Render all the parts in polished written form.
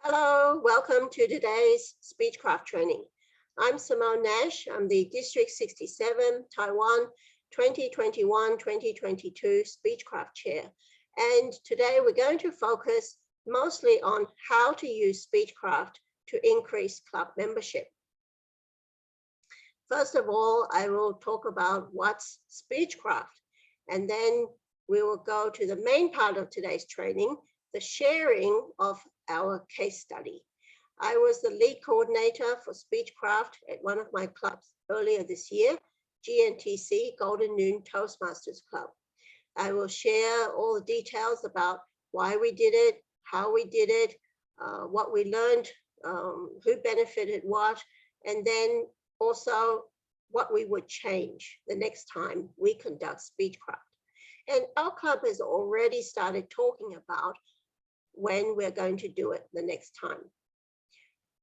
Hello, welcome to today's Speechcraft training. I'm Simone Nash. I'm the District 67 Taiwan 2021-2022 Speechcraft Chair. And today we're going to focus mostly on how to use Speechcraft to increase club membership. First of all, I will talk about what's Speechcraft, and then we will go to the main part of today's training, the sharing of our case study. I was the lead coordinator for Speechcraft at one of my clubs earlier this year, GNTC, Golden Noon Toastmasters Club. I will share all the details about why we did it, how we did it, what we learned, who benefited what, and then also what we would change the next time we conduct Speechcraft. And our club has already started talking about when we're going to do it the next time.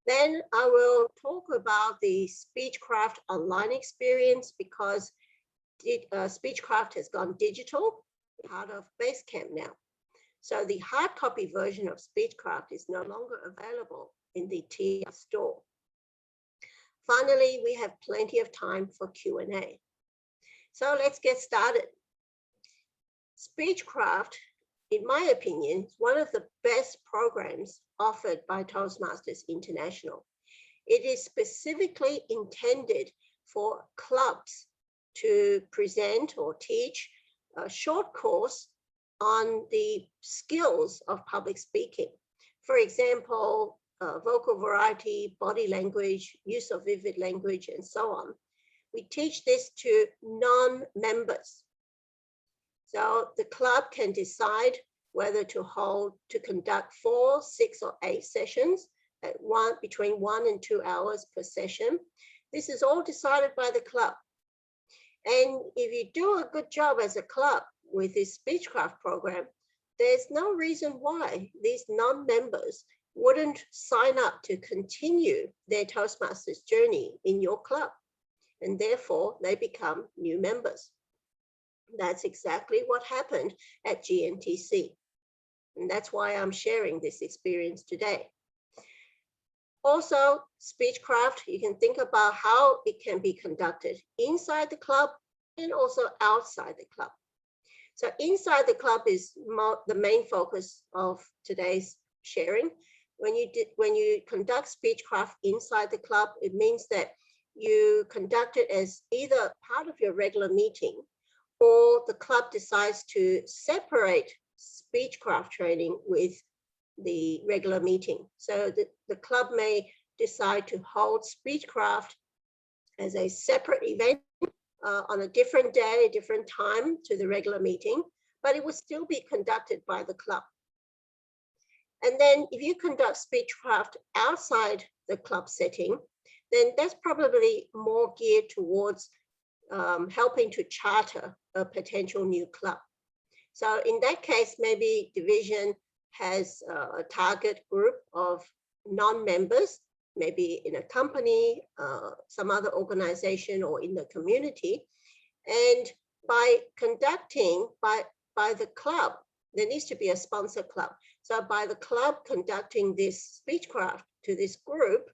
Then I will talk about the Speechcraft online experience because Speechcraft has gone digital, part of Basecamp now. So the hard copy version of Speechcraft is no longer available in the TR store. Finally, we have plenty of time for Q&A. So let's get started. Speechcraft, in my opinion, is one of the best programs offered by Toastmasters International. It is specifically intended for clubs to present or teach a short course on the skills of public speaking. For example, vocal variety, body language, use of vivid language, and so on. We teach this to non-members. So the club can decide whether to conduct 4, 6, or 8 sessions at between 1 and 2 hours per session. This is all decided by the club. And if you do a good job as a club with this Speechcraft program, there's no reason why these non-members wouldn't sign up to continue their Toastmasters journey in your club, and therefore they become new members. That's exactly what happened at GNTC, and that's why I'm sharing this experience today. Also, Speechcraft, you can think about how it can be conducted inside the club and also outside the club. So inside the club is the main focus of today's sharing. When you conduct Speechcraft inside the club, it means that you conduct it as either part of your regular meeting, or the club decides to separate Speechcraft training with the regular meeting. So the club may decide to hold Speechcraft as a separate event on a different day, different time to the regular meeting, but it will still be conducted by the club. And then if you conduct Speechcraft outside the club setting, then that's probably more geared towards helping to charter a potential new club. So in that case, maybe division has a target group of non-members, maybe in a company, some other organization, or in the community. And by conducting, by the club, there needs to be a sponsor club. So by the club conducting this Speechcraft to this group,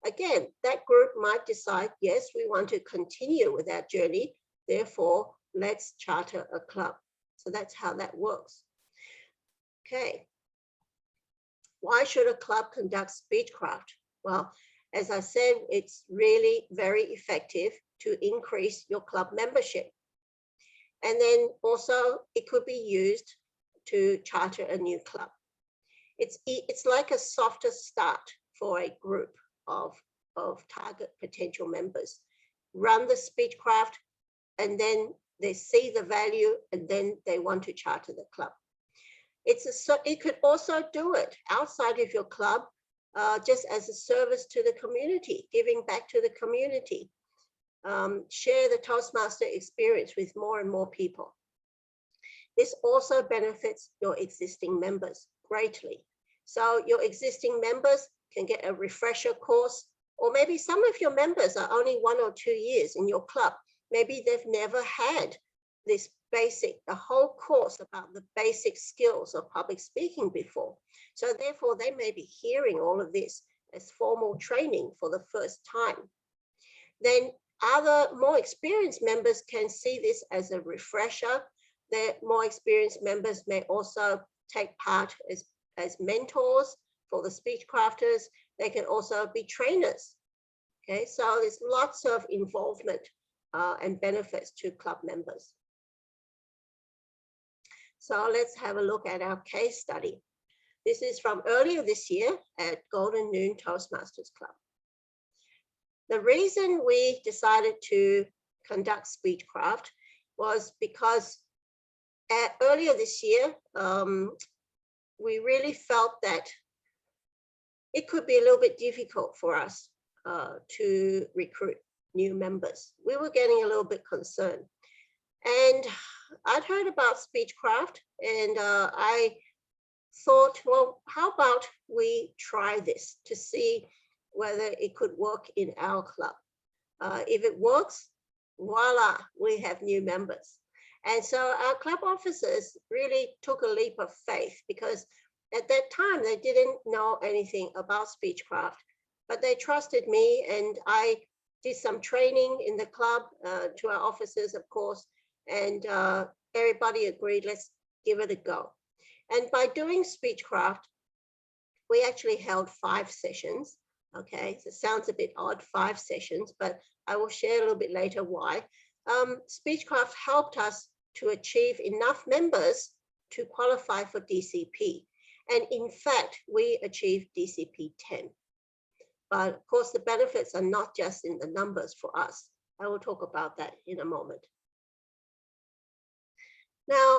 again, that group might decide, yes, we want to continue with that journey, therefore, let's charter a club. So that's how that works. Okay. Why should a club conduct Speechcraft? Well, as I said, it's really very effective to increase your club membership. And then also, it could be used to charter a new club. It's like a softer start for a group of target potential members. Run the Speechcraft, and then they see the value, and then they want to charter the club. It could also do it outside of your club, just as a service to the community, giving back to the community. Share the Toastmaster experience with more and more people. This also benefits your existing members greatly. So your existing members can get a refresher course, or maybe some of your members are only 1 or 2 years in your club. Maybe they've never had this the whole course about the basic skills of public speaking before. So therefore, they may be hearing all of this as formal training for the first time. Then other more experienced members can see this as a refresher. The more experienced members may also take part as mentors for the Speechcrafters. They can also be trainers. Okay, so there's lots of involvement and benefits to club members. So let's have a look at our case study. This is from earlier this year at Golden Noon Toastmasters Club. The reason we decided to conduct Speechcraft was because earlier this year, we really felt that it could be a little bit difficult for us to recruit new members. We were getting a little bit concerned. And I'd heard about Speechcraft, and I thought, well, how about we try this to see whether it could work in our club. If it works, voila, we have new members. And so our club officers really took a leap of faith, because at that time they didn't know anything about Speechcraft, but they trusted me, and I did some training in the club to our officers, of course, and everybody agreed, let's give it a go. And by doing Speechcraft, we actually held 5 sessions. Okay, so it sounds a bit odd, 5 sessions, but I will share a little bit later why. Speechcraft helped us to achieve enough members to qualify for DCP. And in fact, we achieved DCP 10. But of course, the benefits are not just in the numbers for us. I will talk about that in a moment. Now,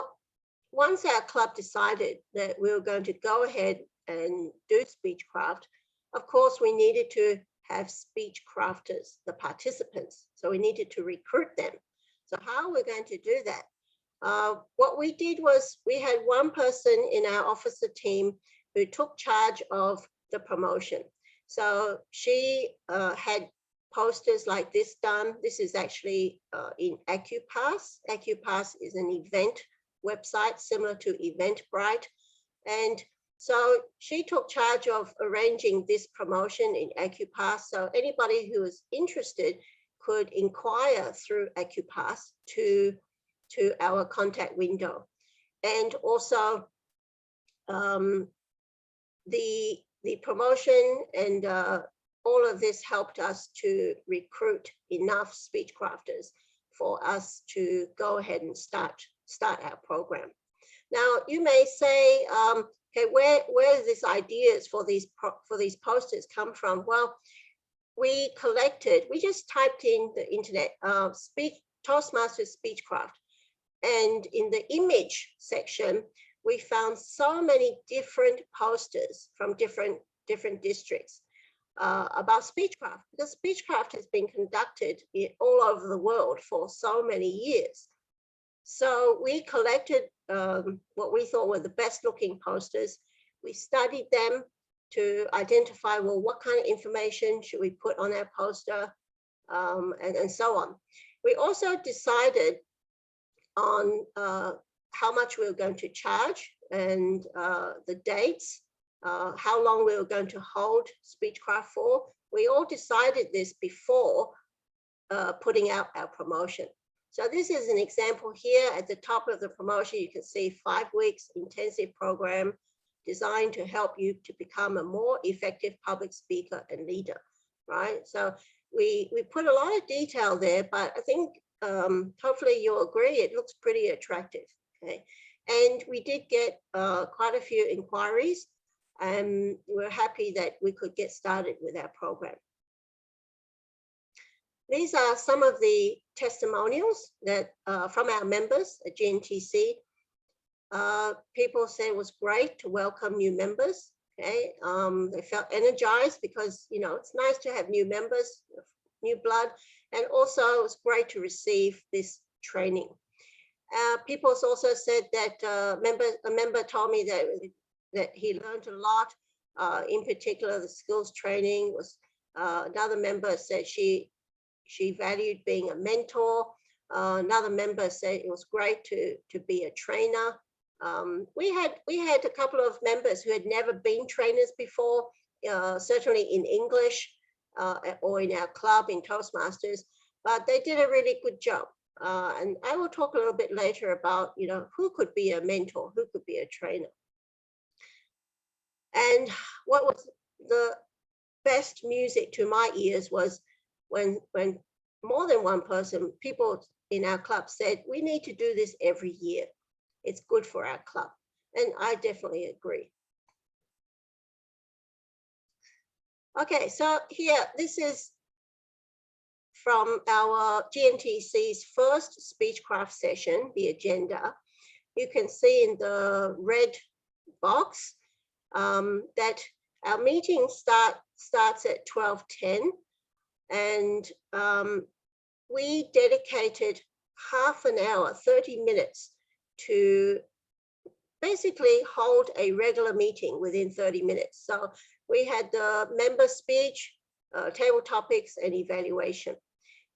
once our club decided that we were going to go ahead and do Speechcraft, of course, we needed to have Speechcrafters, the participants. So we needed to recruit them. So how are we going to do that? What we did was we had one person in our officer team who took charge of the promotion. So she had posters like this done. This is actually in AccuPass. AccuPass is an event website similar to Eventbrite. And so she took charge of arranging this promotion in AccuPass. So anybody who was interested could inquire through AccuPass to our contact window. And also the promotion and all of this helped us to recruit enough Speechcrafters for us to go ahead and start our program. Now, you may say, okay, where do these ideas for these posters come from? Well, we just typed in the internet, Toastmasters Speechcraft. And in the image section, we found so many different posters from different districts about Speechcraft, because Speechcraft has been conducted all over the world for so many years. So we collected what we thought were the best looking posters. We studied them to identify, well, what kind of information should we put on our poster, and so on. We also decided on how much we were going to charge and the dates, how long we were going to hold Speechcraft for. We all decided this before putting out our promotion. So this is an example here at the top of the promotion. You can see 5 weeks intensive program designed to help you to become a more effective public speaker and leader, right? So we put a lot of detail there, but I think hopefully you'll agree it looks pretty attractive, okay? And we did get quite a few inquiries, and we're happy that we could get started with our program. These are some of the testimonials that from our members at GNTC. People say it was great to welcome new members. Okay, they felt energized because, you know, it's nice to have new members, new blood, and also it was great to receive this training. People also said that a member told me that he learned a lot. In particular, the skills training was. Another member said she valued being a mentor. Another member said it was great to be a trainer. We had a couple of members who had never been trainers before, certainly in English or in our club in Toastmasters, but they did a really good job. And I will talk a little bit later about, who could be a mentor, who could be a trainer. And what was the best music to my ears was when more than one person, people in our club said, we need to do this every year. It's good for our club. And I definitely agree. Okay, so here, this is from our GNTC's first Speechcraft session, the agenda. You can see in the red box that our meeting starts at 12:10, and we dedicated half an hour, 30 minutes to basically hold a regular meeting within 30 minutes. So we had the member speech, table topics, and evaluation.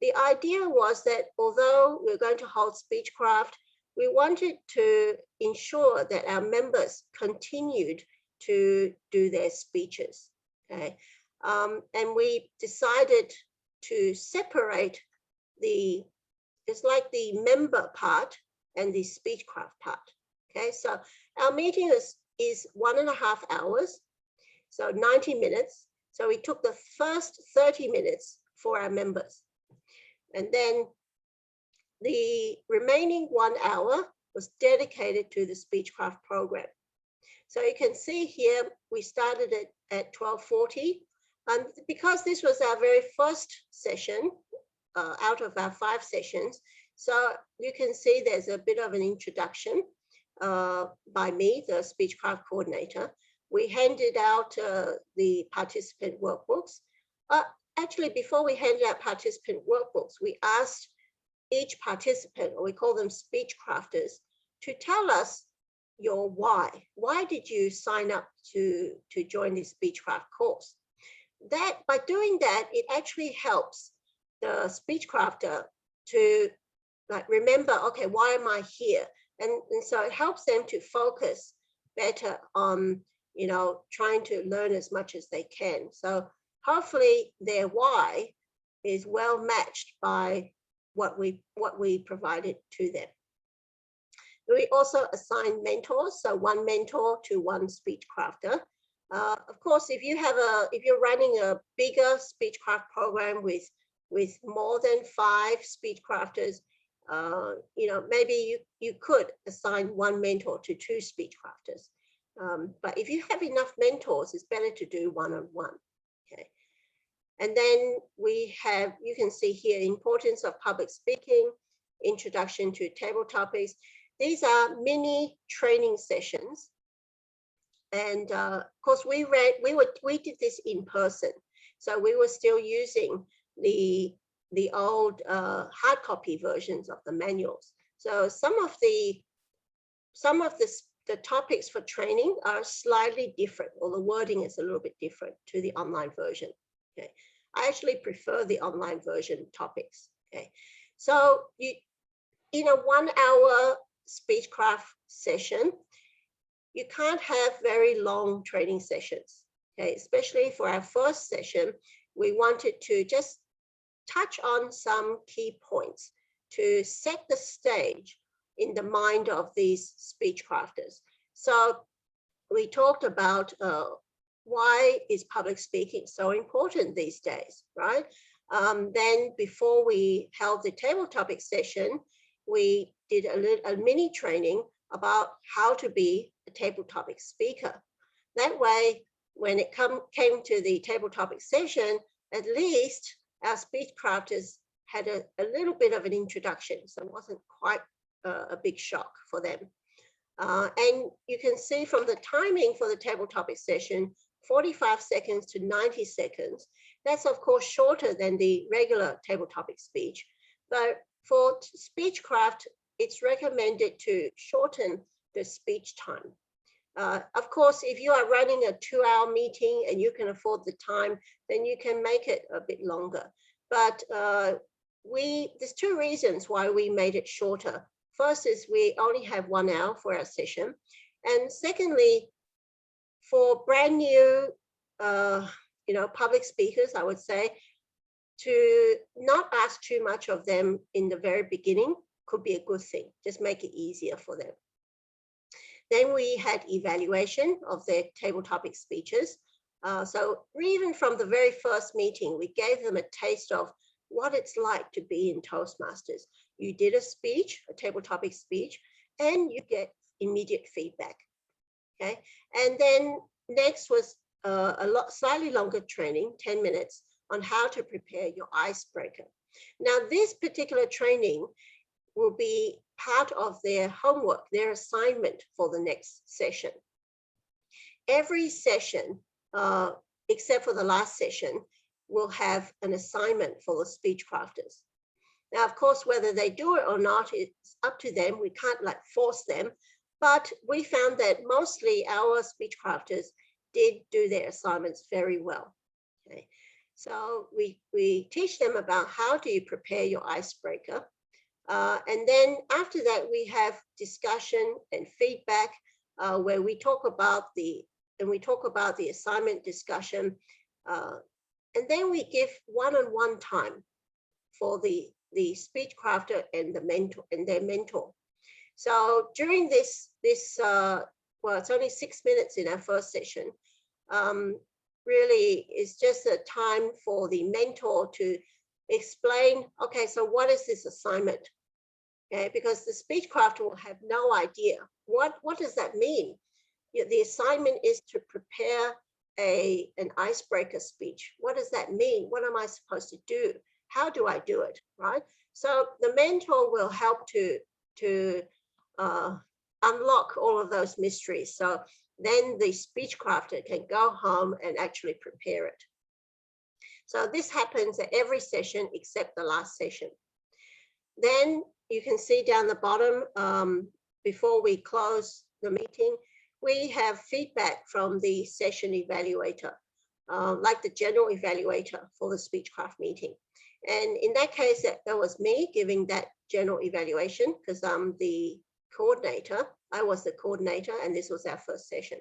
The idea was that although we're going to hold Speechcraft, we wanted to ensure that our members continued to do their speeches, okay? And we decided to separate it's like the member part and the Speechcraft part, okay? So our meeting is 1.5 hours, so 90 minutes. So we took the first 30 minutes for our members. And then the remaining 1 hour was dedicated to the Speechcraft program. So you can see here, we started it at 12:40. And because this was our very first session out of our 5 sessions, so you can see there's a bit of an introduction by me, the Speechcraft coordinator. We handed out the participant workbooks. Actually, before we handed out participant workbooks, we asked each participant, or we call them Speechcrafters, to tell us your why. Why did you sign up to join the Speechcraft course? That by doing that, it actually helps the Speechcrafter to remember, okay, why am I here? And so it helps them to focus better on, trying to learn as much as they can. So hopefully their why is well matched by what we provided to them. We also assign mentors, so one mentor to one Speechcrafter. Of course, if you're running a bigger Speechcraft program with more than 5 Speechcrafters, maybe you could assign one mentor to 2 Speechcrafters. But if you have enough mentors, it's better to do one-on-one. Okay. And then you can see here, importance of public speaking, introduction to table topics. These are mini training sessions. And of course, we did this in person. So we were still using the old hard copy versions of the manuals. So some of the topics for training are slightly different, or the wording is a little bit different to the online version. Okay, I actually prefer the online version topics. Okay, so in a 1 hour Speechcraft session, you can't have very long training sessions. Okay, especially for our first session, we wanted to just touch on some key points to set the stage in the mind of these Speechcrafters. So we talked about why is public speaking so important these days, right? Then before we held the table topic session, we did a mini training about how to be a table topic speaker. That way, when it came to the table topic session, at least our Speechcrafters had a little bit of an introduction, so it wasn't quite a big shock for them. And you can see from the timing for the table topic session, 45 seconds to 90 seconds. That's of course shorter than the regular table topic speech, but for Speechcraft, it's recommended to shorten the speech time. Of course, if you are running a 2-hour meeting and you can afford the time, then you can make it a bit longer. But there's two reasons why we made it shorter. First is we only have 1 hour for our session. And secondly, for brand new, public speakers, I would say, to not ask too much of them in the very beginning could be a good thing. Just make it easier for them. Then we had evaluation of their table topic speeches. So even from the very first meeting, we gave them a taste of what it's like to be in Toastmasters. You did a speech, a table topic speech, and you get immediate feedback. Okay, and then next was slightly longer training, 10 minutes, on how to prepare your icebreaker. Now, this particular training will be part of their homework, their assignment for the next session. Every session, except for the last session, will have an assignment for the Speechcrafters. Now, of course, whether they do it or not, it's up to them. We can't force them, but we found that mostly our Speechcrafters did do their assignments very well. Okay, so we teach them about how do you prepare your icebreaker. And then after that, we have discussion and feedback where we talk about the assignment discussion. And then we give one-on-one time for the Speechcrafter and the mentor and their mentor. So during this, well, it's only 6 minutes in our first session. Really, it's just a time for the mentor to explain, okay, so what is this assignment? Okay, because the Speechcrafter will have no idea. What does that mean? The assignment is to prepare an icebreaker speech. What does that mean? What am I supposed to do? How do I do it, right? So the mentor will help to unlock all of those mysteries. So then the Speechcrafter can go home and actually prepare it. So this happens at every session except the last session. Then you can see down the bottom, before we close the meeting, we have feedback from the session evaluator, like the general evaluator for the Speechcraft meeting. And in that case, that was me giving that general evaluation because I'm the coordinator. I was the coordinator, and this was our first session.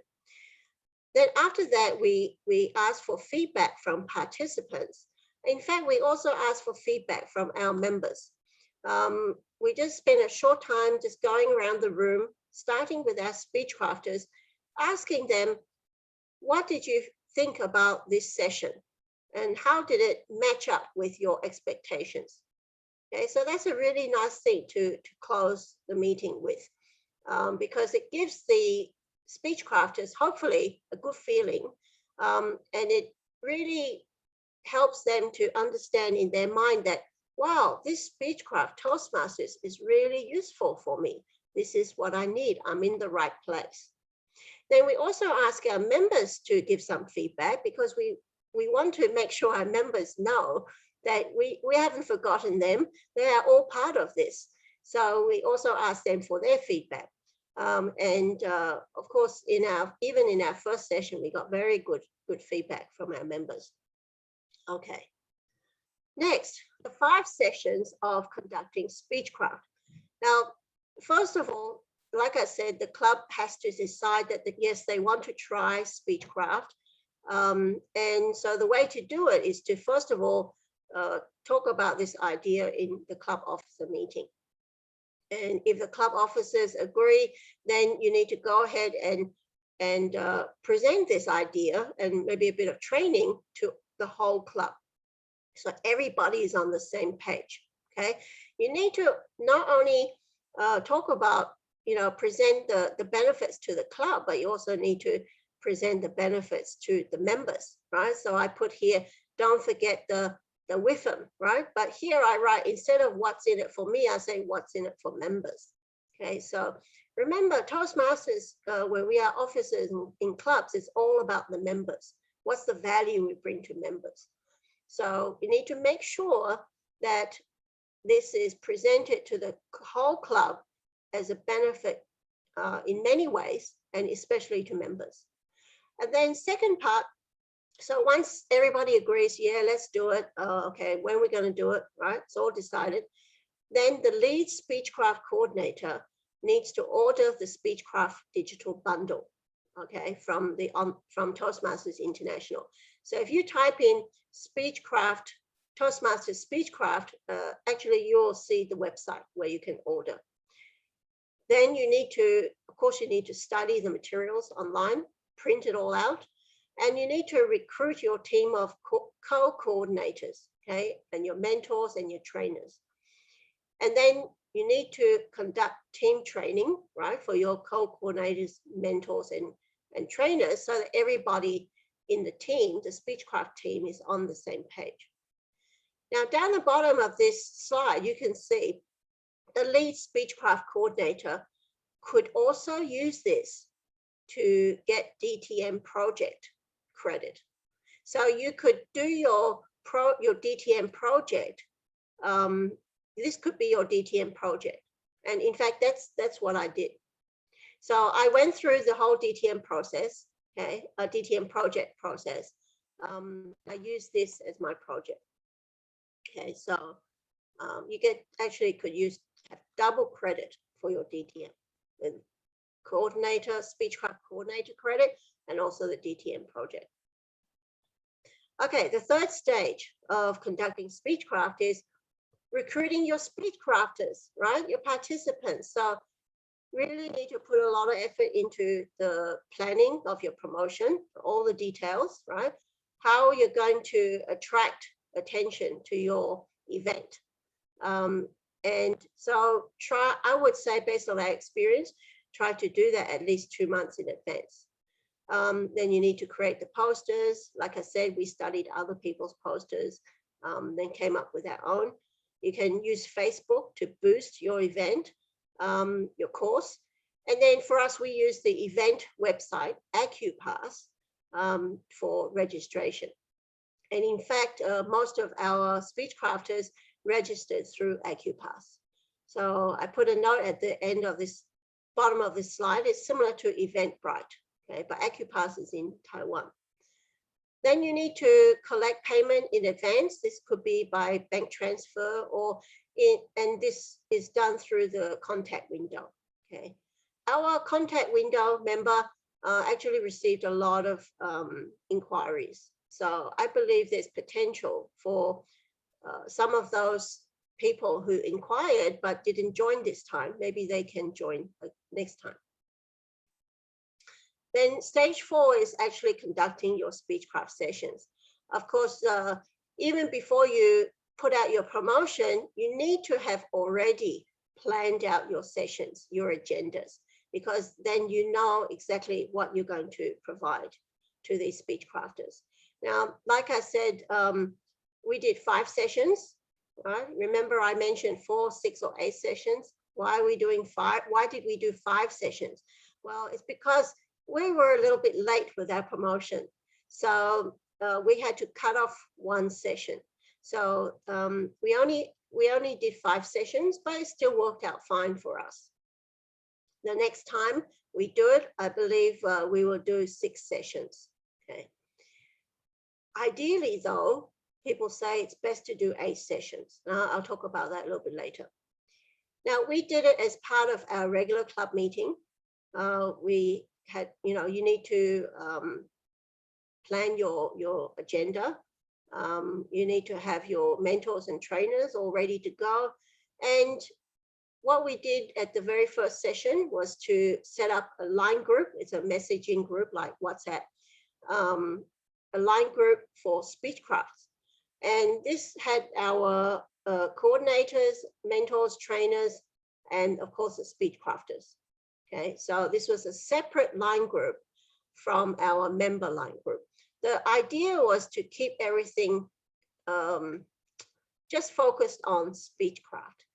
Then after that, we asked for feedback from participants. In fact, we also asked for feedback from our members. We just spent a short time just going around the room, starting with our Speechcrafters, asking them, what did you think about this session? And how did it match up with your expectations? Okay, so that's a really nice thing to close the meeting with, because it gives the Speechcrafters hopefully a good feeling, and it really helps them to understand in their mind that, wow, this Speechcraft Toastmasters is really useful for me. This is what I need. I'm in the right place. Then we also ask our members to give some feedback because we want to make sure our members know that we haven't forgotten them. They are all part of this. So we also ask them for their feedback. Of course, even in our first session, we got very good feedback from our members. Okay. Next, the 5 sessions of conducting Speechcraft. Now, first of all, like I said, the club has to decide that, yes, they want to try Speechcraft. And so the way to do it is to, first of all, talk about this idea in the club officer meeting. And if the club officers agree, then you need to go ahead and present this idea and maybe a bit of training to the whole club. So everybody is on the same page, okay? You need to not only talk about, present the benefits to the club, but you also need to present the benefits to the members, right? So I put here, don't forget the WIFM, right? But here I write, instead of what's in it for me, I say what's in it for members. Okay, so remember, Toastmasters, when we are officers in clubs, it's all about the members. What's the value we bring to members? So you need to make sure that this is presented to the whole club as a benefit in many ways, and especially to members. And then second part So once everybody agrees, yeah, let's do it. Okay, when we're going to do it, right? It's all decided. Then the lead Speechcraft coordinator needs to order the Speechcraft digital bundle, okay, from Toastmasters International. So if you type in Speechcraft, Toastmasters Speechcraft, actually you'll see the website where you can order. Then you need to, of course, you need to study the materials online, print it all out, and you need to recruit your team of co-coordinators, okay, and your mentors and your trainers. And then you need to conduct team training, right, for your co-coordinators, mentors, and trainers, so that everybody in the team, the Speechcraft team, is on the same page. Now, down the bottom of this slide, you can see the lead Speechcraft coordinator could also use this to get DTM project credit. So you could do your DTM project. This could be your DTM project. And in fact, that's what I did. So I went through the whole DTM process, okay, a DTM project process. I use this as my project. Okay, so you could have double credit for your DTM, the coordinator, Speechcraft coordinator credit, and also the DTM project. Okay, the third stage of conducting Speechcraft is recruiting your Speechcrafters, right? Your participants. So really need to put a lot of effort into the planning of your promotion, all the details, right? How you're going to attract attention to your event. And so I would say, based on our experience, try to do that at least 2 months in advance. Then you need to create the posters. Like I said, we studied other people's posters, then came up with our own. You can use Facebook to boost your event, your course. And then for us, we use the event website, AccuPass, for registration. And in fact, most of our Speechcrafters registered through AccuPass. So I put a note at the end of this, bottom of this slide. It's similar to Eventbrite, okay, but AccuPass is in Taiwan. Then you need to collect payment in advance. This could be by bank transfer and this is done through the contact window, okay. Our contact window member actually received a lot of inquiries. So I believe there's potential for some of those people who inquired but didn't join this time. Maybe they can join next time. Then stage 4 is actually conducting your Speechcraft sessions. Of course, even before you put out your promotion, you need to have already planned out your sessions, your agendas, because then you know exactly what you're going to provide to these Speechcrafters. Now, like I said, we did 5 sessions, right? Remember I mentioned 4, 6, or 8 sessions. Why are we doing 5? Why did we do 5 sessions? Well, it's because we were a little bit late with our promotion. So we had to cut off 1 session. So we only did 5 sessions, but it still worked out fine for us. The next time we do it, I believe we will do 6 sessions, okay. Ideally though, people say it's best to do 8 sessions. I'll talk about that a little bit later. Now we did it as part of our regular club meeting. We had, you need to plan your agenda. You need to have your mentors and trainers all ready to go. And what we did at the very first session was to set up a line group. It's a messaging group like WhatsApp, a line group for Speechcraft. And this had our coordinators, mentors, trainers, and of course the Speechcrafters. Okay, so this was a separate line group from our member line group. The idea was to keep everything just focused on Speechcraft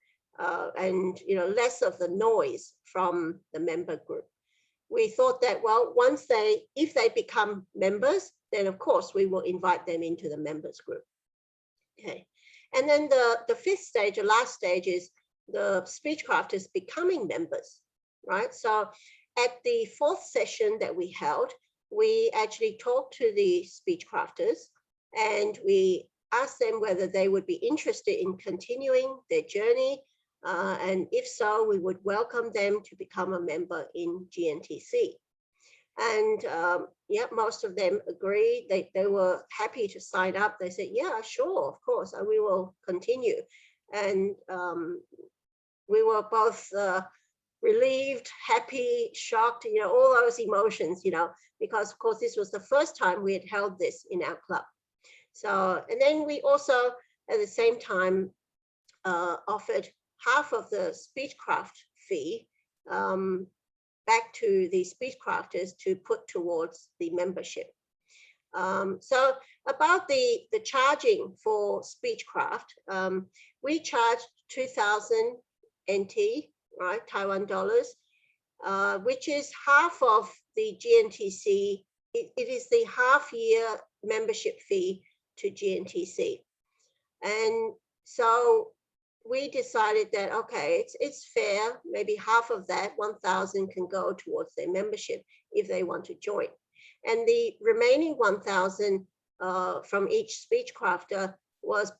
and less of the noise from the member group. We thought that, well, if they become members, then of course we will invite them into the members group. Okay, and then the 5th stage, the last stage, is the Speechcrafters becoming members, right? So at the 4th session that we held, we actually talked to the Speechcrafters and we asked them whether they would be interested in continuing their journey. And if so, we would welcome them to become a member in GNTC. And yeah, most of them agreed. They were happy to sign up. They said, yeah, sure, of course, we will continue. And we were both relieved, happy, shocked, you know, all those emotions, you know, because of course this was the first time we had held this in our club. So, and then we also at the same time offered half of the Speechcraft fee back to the Speechcrafters to put towards the membership. So about the charging for Speechcraft, we charged 2,000 NT, right, Taiwan dollars, which is half of the GNTC. It is the half-year membership fee to GNTC. And so we decided that, okay, it's fair, maybe half of that, 1,000 can go towards their membership if they want to join. And the remaining 1,000 from each Speechcrafter was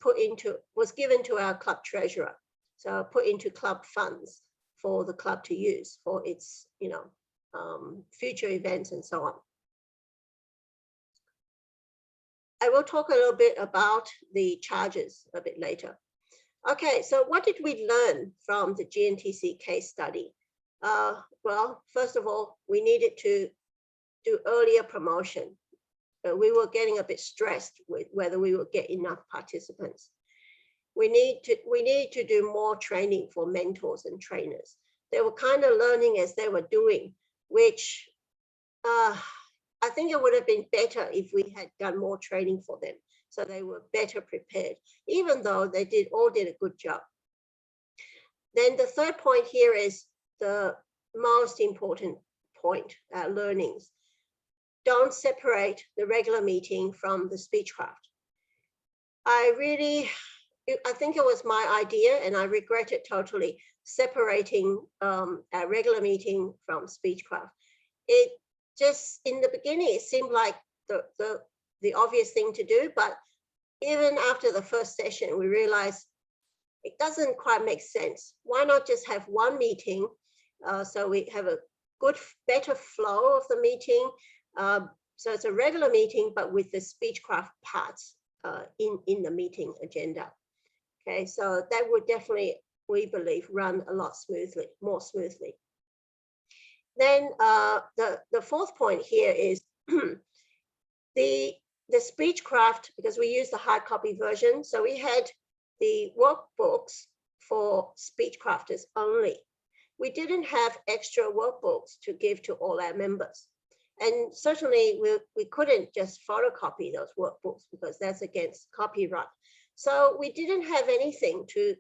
given to our club treasurer. So put into club funds for the club to use for its, you know, future events and so on. I will talk a little bit about the charges a bit later. Okay, so what did we learn from the GNTC case study? Well, first of all, we needed to do earlier promotion. We were getting a bit stressed with whether we would get enough participants. We need to do more training for mentors and trainers. They were kind of learning as they were doing, which I think it would have been better if we had done more training for them, so they were better prepared, even though they all did a good job. Then the third point here is the most important point, learnings. Don't separate the regular meeting from the Speechcraft. I think it was my idea, and I regret it totally, separating our regular meeting from Speechcraft. It just, in the beginning, it seemed like the obvious thing to do, but even after the first session, we realized it doesn't quite make sense. Why not just have one meeting so we have a good, better flow of the meeting? So it's a regular meeting, but with the Speechcraft parts in the meeting agenda. Okay, so that would definitely, we believe, run a lot more smoothly. Then the fourth point here is the Speechcraft, because we use the hard copy version, so we had the workbooks for Speechcrafters only. We didn't have extra workbooks to give to all our members. And certainly we couldn't just photocopy those workbooks because that's against copyright. So we didn't have anything to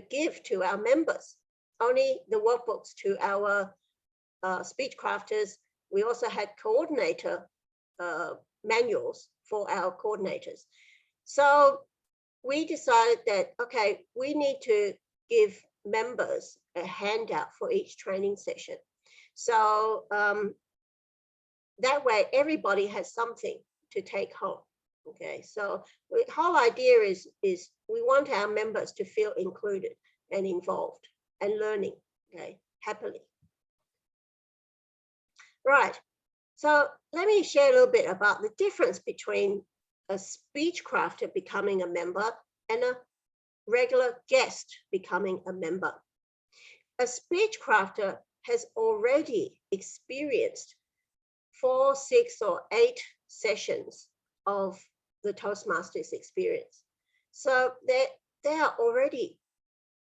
give to our members, only the workbooks to our Speechcrafters. We also had coordinator manuals for our coordinators. So we decided that, okay, we need to give members a handout for each training session. So that way everybody has something to take home. Okay, so the whole idea is we want our members to feel included and involved and learning, okay, happily. Right, so let me share a little bit about the difference between a Speechcrafter becoming a member and a regular guest becoming a member. A Speechcrafter has already experienced 4, 6, or 8 sessions of the Toastmasters experience. So they are already,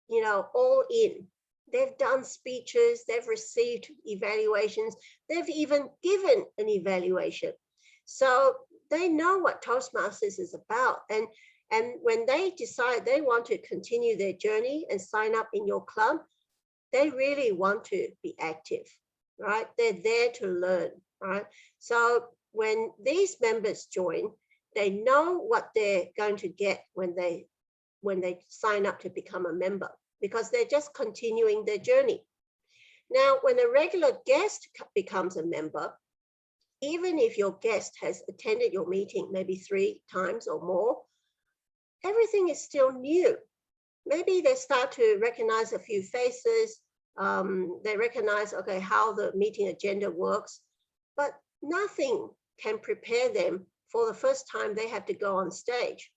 you know, all in. They've done speeches, they've received evaluations, they've even given an evaluation. So they know what Toastmasters is about. And when they decide they want to continue their journey and sign up in your club, they really want to be active, right? They're there to learn, right? So when these members join, they know what they're going to get when they sign up to become a member, because they're just continuing their journey. Now, when a regular guest becomes a member, even if your guest has attended your meeting maybe 3 times or more, everything is still new. Maybe they start to recognize a few faces. They recognize, okay, how the meeting agenda works, but nothing can prepare them for the first time they have to go on stage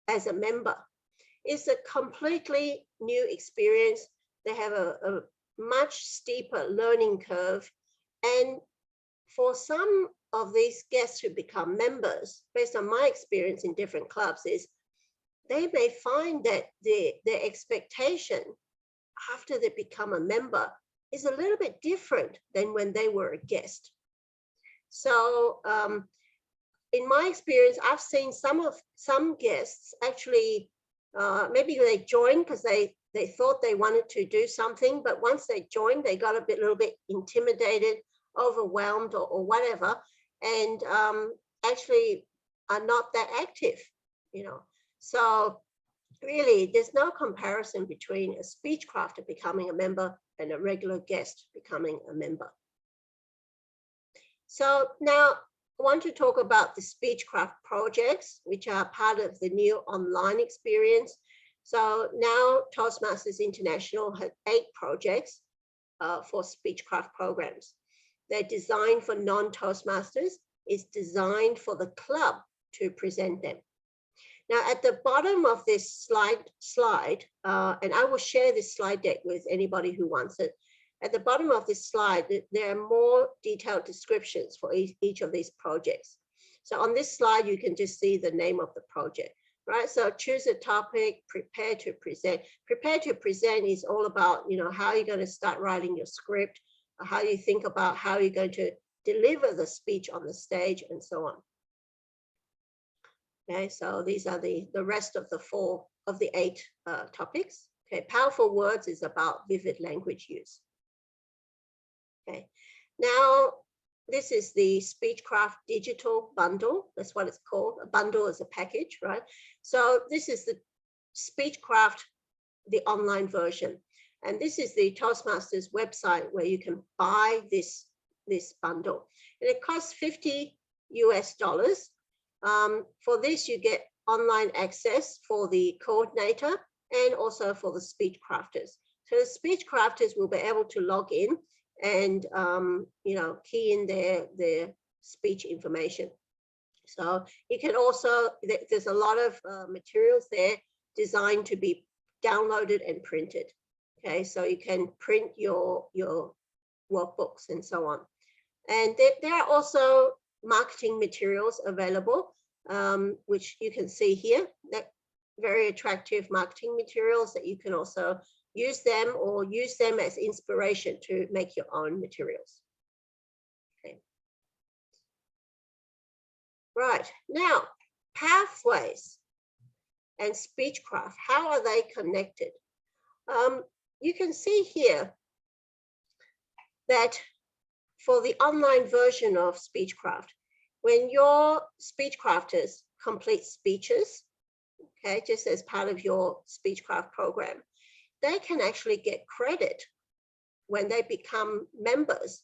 as a member. It's a completely new experience. They have a much steeper learning curve. And for some of these guests who become members, based on my experience in different clubs, is they may find that their expectation after they become a member is a little bit different than when they were a guest. So in my experience, I've seen some guests actually, maybe they joined because they thought they wanted to do something, but once they joined, they got a little bit intimidated, overwhelmed, or whatever, and actually are not that active, you know. So really, there's no comparison between a Speechcrafter becoming a member and a regular guest becoming a member. So now I want to talk about the Speechcraft projects, which are part of the new online experience. So now Toastmasters International has 8 projects for Speechcraft programs. They're designed for non-Toastmasters. It's designed for the club to present them. Now, at the bottom of this slide, and I will share this slide deck with anybody who wants it. At the bottom of this slide, there are more detailed descriptions for each of these projects. So on this slide, you can just see the name of the project, right? So choose a topic, prepare to present. Prepare to present is all about, you know, how you're going to start writing your script, how you think about how you're going to deliver the speech on the stage, and so on. Okay, so these are the rest of the 8 topics. Okay, powerful words is about vivid language use. Okay, now this is the Speechcraft digital bundle. That's what it's called. A bundle is a package, right? So this is the Speechcraft, the online version. And this is the Toastmasters website where you can buy this bundle. And it costs $50 US. For this, you get online access for the coordinator and also for the Speechcrafters. So the Speechcrafters will be able to log in and you know, key in their speech information. So you can also, there's a lot of materials there designed to be downloaded and printed. Okay, so you can print your workbooks and so on. And there are also marketing materials available, which you can see here, that very attractive marketing materials that you can also use them or use them as inspiration to make your own materials. Okay. Right, now, pathways and Speechcraft, how are they connected? You can see here that for the online version of Speechcraft, when your Speechcrafters complete speeches, okay, just as part of your Speechcraft program, they can actually get credit when they become members,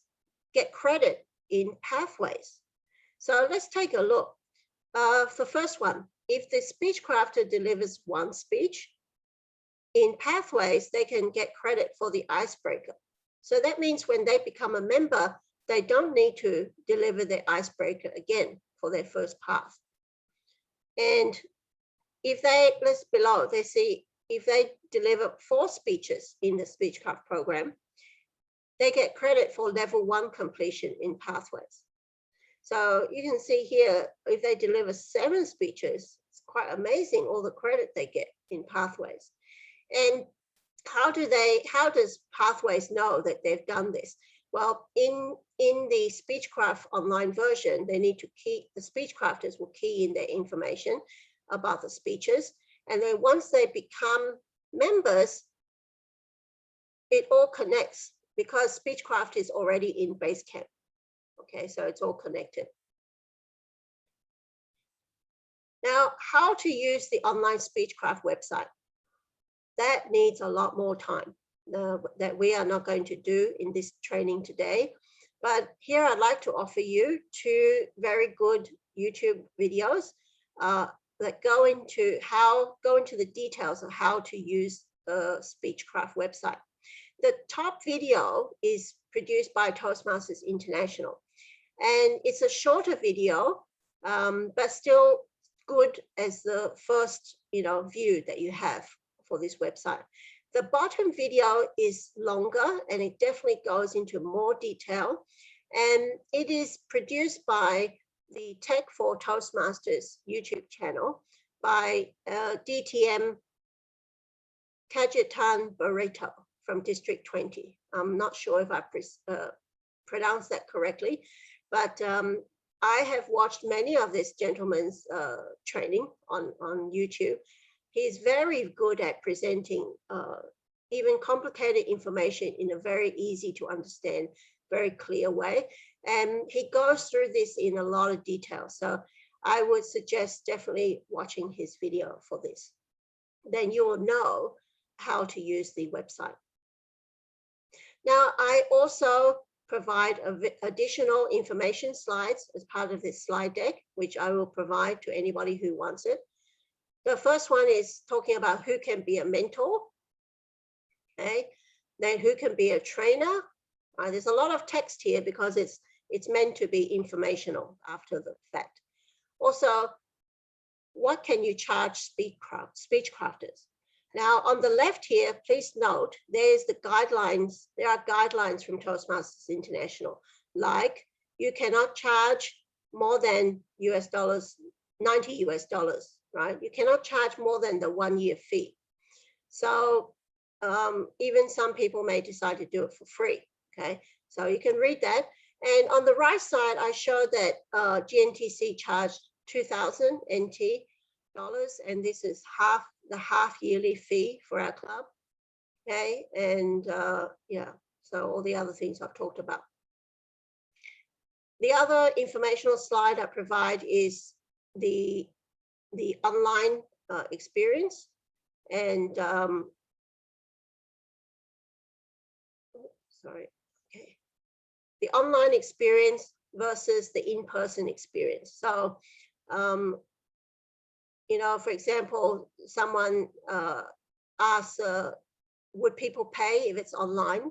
get credit in pathways. So let's take a look. The first one, if the Speechcrafter delivers 1 speech, in pathways, they can get credit for the icebreaker. So that means when they become a member, they don't need to deliver their icebreaker again for their first path. And if they, let's below, they see if they deliver 4 speeches in the Speechcraft program, they get credit for level 1 completion in pathways. So you can see here, if they deliver 7 speeches, it's quite amazing all the credit they get in pathways. And how does pathways know that they've done this? Well, in the Speechcraft online version, they need to key, the Speechcrafters will key in their information about the speeches. And then once they become members, it all connects because Speechcraft is already in Basecamp. Okay, so it's all connected. Now, how to use the online Speechcraft website? That needs a lot more time that we are not going to do in this training today. But here I'd like to offer you 2 very good YouTube videos that go into the details of how to use the Speechcraft website. The top video is produced by Toastmasters International, and it's a shorter video, but still good as the first view that you have for this website. The bottom video is longer, and it definitely goes into more detail, and it is produced by the Tech for Toastmasters YouTube channel by DTM Kajetan Barreto from District 20. I'm not sure if I pronounced that correctly, but I have watched many of this gentleman's training on YouTube. He's very good at presenting even complicated information in a very easy to understand, very clear way. And he goes through this in a lot of detail. So I would suggest definitely watching his video for this. Then you will know how to use the website. Now, I also provide additional information slides as part of this slide deck, which I will provide to anybody who wants it. The first one is talking about who can be a mentor, okay? Then who can be a trainer. There's a lot of text here because it's meant to be informational after the fact. Also, what can you charge Speechcrafters? Now, on the left here, please note, there's the guidelines. There are guidelines from Toastmasters International, like you cannot charge more than $90, right? You cannot charge more than the 1-year fee. So even some people may decide to do it for free, okay? So you can read that. And on the right side, I show that GNTC charged 2,000 NT dollars, and this is the half yearly fee for our club, okay? And yeah, so all the other things I've talked about. The other informational slide I provide is the online experience, and the online experience versus the in-person experience. So for example, someone asks, would people pay if it's online?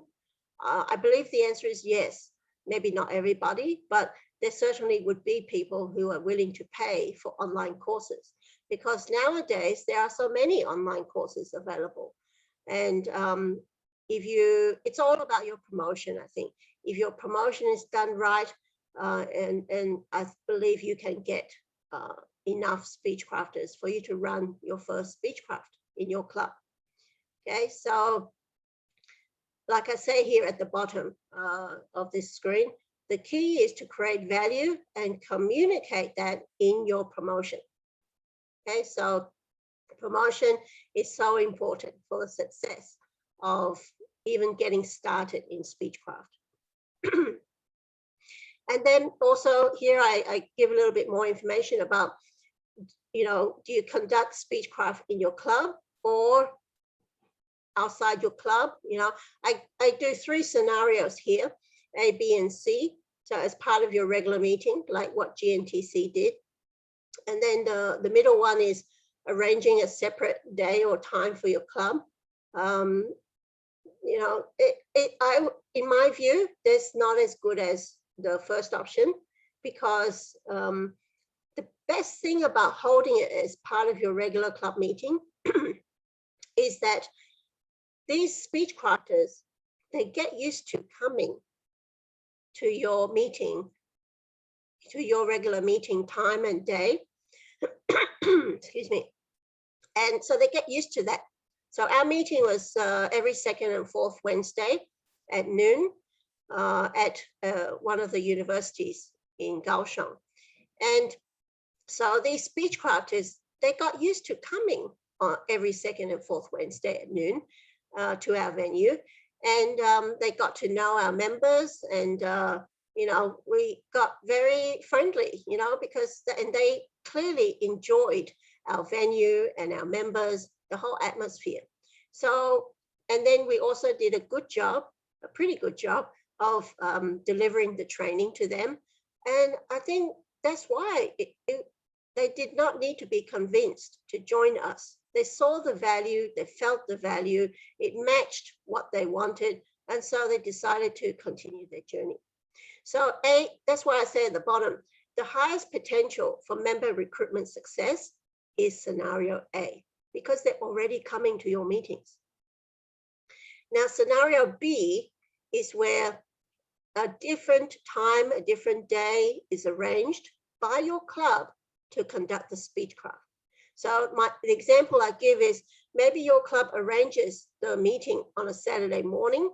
I believe the answer is yes. Maybe not everybody, but there certainly would be people who are willing to pay for online courses, because nowadays there are so many online courses available. And it's all about your promotion, I think. If your promotion is done right, and I believe you can get enough Speechcrafters for you to run your first Speechcraft in your club. Okay, so like I say here at the bottom of this screen, the key is to create value and communicate that in your promotion. Okay, so promotion is so important for the success of even getting started in Speechcraft. And then also here I give a little bit more information about, do you conduct Speechcraft in your club or outside your club? I do 3 scenarios here, A, B, and C. So as part of your regular meeting, like what GNTC did. And then the middle one is arranging a separate day or time for your club. In my view, that's not as good as the first option, because the best thing about holding it as part of your regular club meeting is that these Speechcrafters, they get used to coming to your meeting, to your regular meeting time and day. Excuse me. And so they get used to that. So our meeting was every 2nd and 4th Wednesday at noon at one of the universities in Kaohsiung. And so these Speechcrafters, they got used to coming on every 2nd and 4th Wednesday at noon to our venue. And they got to know our members, and we got very friendly, because they clearly enjoyed our venue and our members, the whole atmosphere. So, and then we also did a pretty good job delivering the training to them. And I think that's why they did not need to be convinced to join us. They saw the value, they felt the value, it matched what they wanted, and so they decided to continue their journey. So that's why I say at the bottom, the highest potential for member recruitment success is scenario A, because they're already coming to your meetings. Now, scenario B is where a different time, a different day is arranged by your club to conduct the Speechcraft. So the example I give is maybe your club arranges the meeting on a Saturday morning,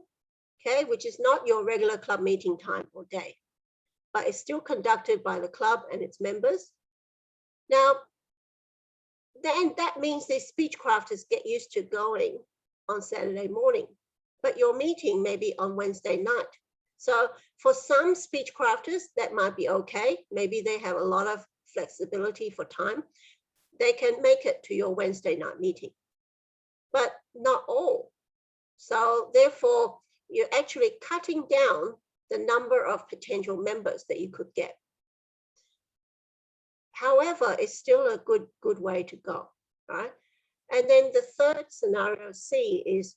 okay, which is not your regular club meeting time or day, but it's still conducted by the club and its members. Now, then that means the Speechcrafters get used to going on Saturday morning, but your meeting may be on Wednesday night. So for some Speechcrafters, that might be okay. Maybe they have a lot of flexibility for time. They can make it to your Wednesday night meeting, but not all. So therefore, you're actually cutting down the number of potential members that you could get. However, it's still a good way to go, right? And then the third scenario C is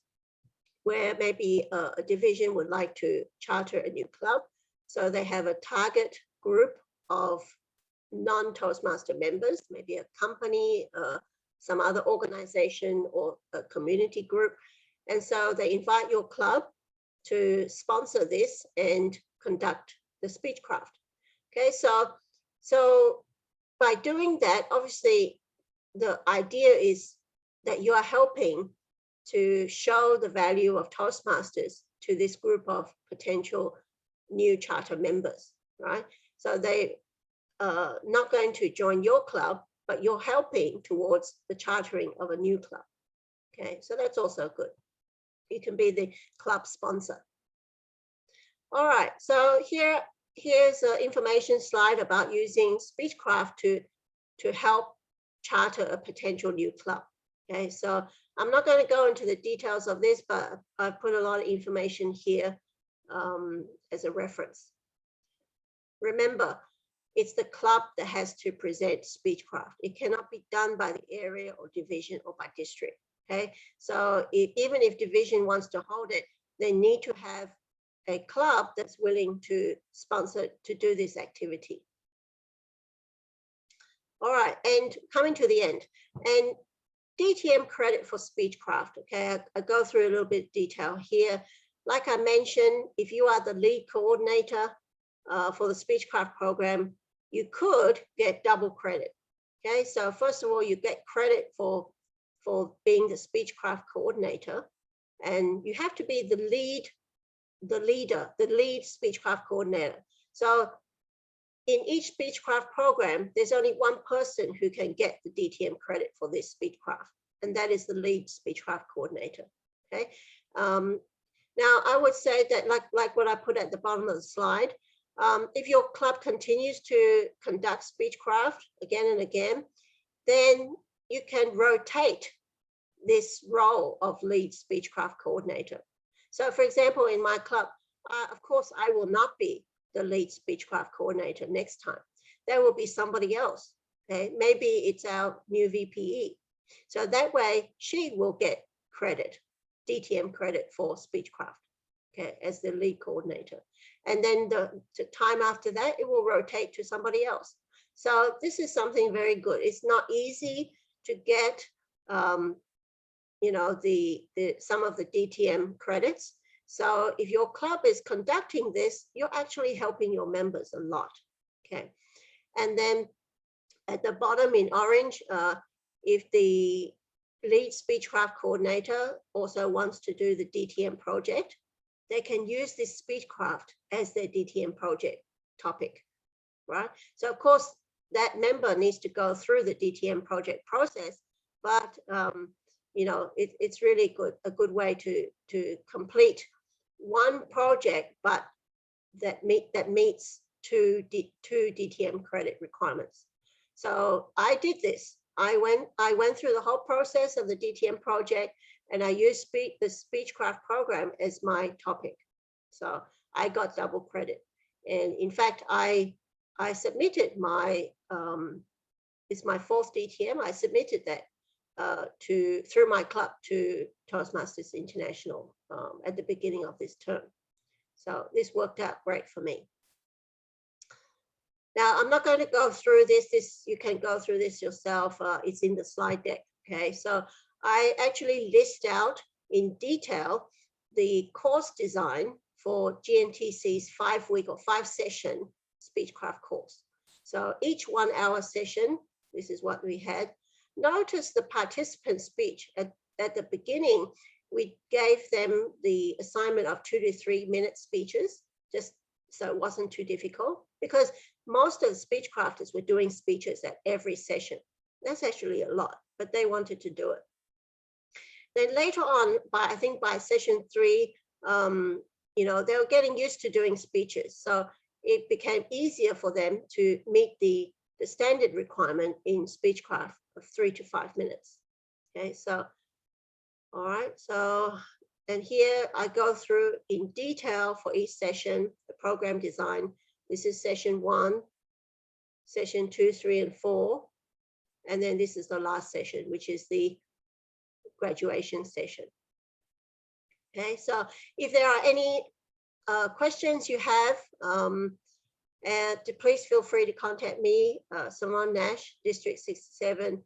where maybe a division would like to charter a new club. So they have a target group of non-Toastmaster members, maybe a company, some other organization or a community group. And so they invite your club to sponsor this and conduct the Speechcraft. Okay, so by doing that, obviously the idea is that you are helping to show the value of Toastmasters to this group of potential new charter members, right? So they are not going to join your club, but you're helping towards the chartering of a new club. Okay, so that's also good. You can be the club sponsor. All right, so here's an information slide about using Speechcraft to help charter a potential new club. Okay, so I'm not going to go into the details of this, but I've put a lot of information here as a reference. Remember, it's the club that has to present Speechcraft. It cannot be done by the area or division or by district. Okay, so even if division wants to hold it, they need to have a club that's willing to sponsor to do this activity. All right, and coming to the end, and DTM credit for Speechcraft. Okay, I go through a little bit of detail here. Like I mentioned, if you are the lead coordinator for the Speechcraft program, you could get double credit. Okay, so first of all, you get credit for being the Speechcraft coordinator, and you have to be the lead Speechcraft coordinator. So in each Speechcraft program, there's only one person who can get the DTM credit for this Speechcraft, and that is the lead Speechcraft coordinator. Okay. Now I would say that like what I put at the bottom of the slide, if your club continues to conduct Speechcraft again and again, then you can rotate this role of lead Speechcraft coordinator. So for example, in my club, of course, I will not be the lead Speechcraft coordinator next time. There will be somebody else. Okay, maybe it's our new VPE. So that way she will get credit, DTM credit for Speechcraft, okay, as the lead coordinator. And then the time after that, it will rotate to somebody else. So this is something very good. It's not easy to get, you know, some of the DTM credits. So if your club is conducting this, you're actually helping your members a lot. Okay, and then at the bottom in orange, if the lead Speechcraft coordinator also wants to do the DTM project, they can use this Speechcraft as their DTM project topic, right? So of course that member needs to go through the DTM project process, but you know, it's really a good way to complete one project, but that meets two DTM credit requirements. So I did this. I went through the whole process of the DTM project, and I used the Speechcraft program as my topic. So I got double credit. And in fact, I submitted my, it's my 4th DTM. I submitted that through my club to Toastmasters International at the beginning of this term. So this worked out great for me. Now, I'm not going to go through this. You can go through this yourself. It's in the slide deck. Okay, so I actually list out in detail the course design for GNTC's 5-week or 5-session Speechcraft course. So each 1-hour session, this is what we had. Notice the participant speech at the beginning. We gave them the assignment of 2 to 3 minute speeches, just so it wasn't too difficult, because most of the Speechcrafters were doing speeches at every session. That's actually a lot, but they wanted to do it. Then later on, I think by session 3, you know, they were getting used to doing speeches. So it became easier for them to meet the standard requirement in Speechcraft of 3 to 5 minutes. Okay, so, all right, so, and here I go through in detail for each session, the program design. This is session 1, session 2, 3, and 4. And then this is the last session, which is the graduation session. Okay, so if there are any questions you have, please feel free to contact me, Simone Nash, District 67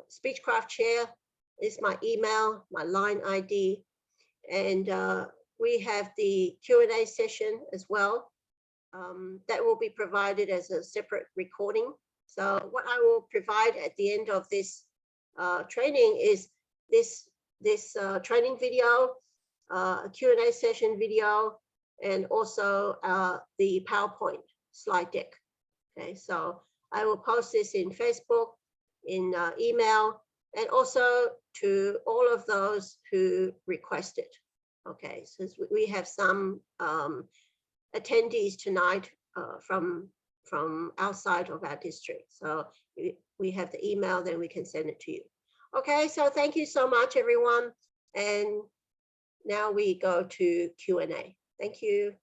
Speechcraft Chair. Is my email, my line ID, and we have the Q&A session as well. That will be provided as a separate recording. So what I will provide at the end of this training is this training video, a Q&A session video, and also the PowerPoint slide deck. Okay, so I will post this in Facebook, in email, and also to all of those who requested. Okay, so we have some attendees tonight from outside of our district. So if we have the email, then we can send it to you. Okay, so thank you so much, everyone. And now we go to Q&A. Thank you.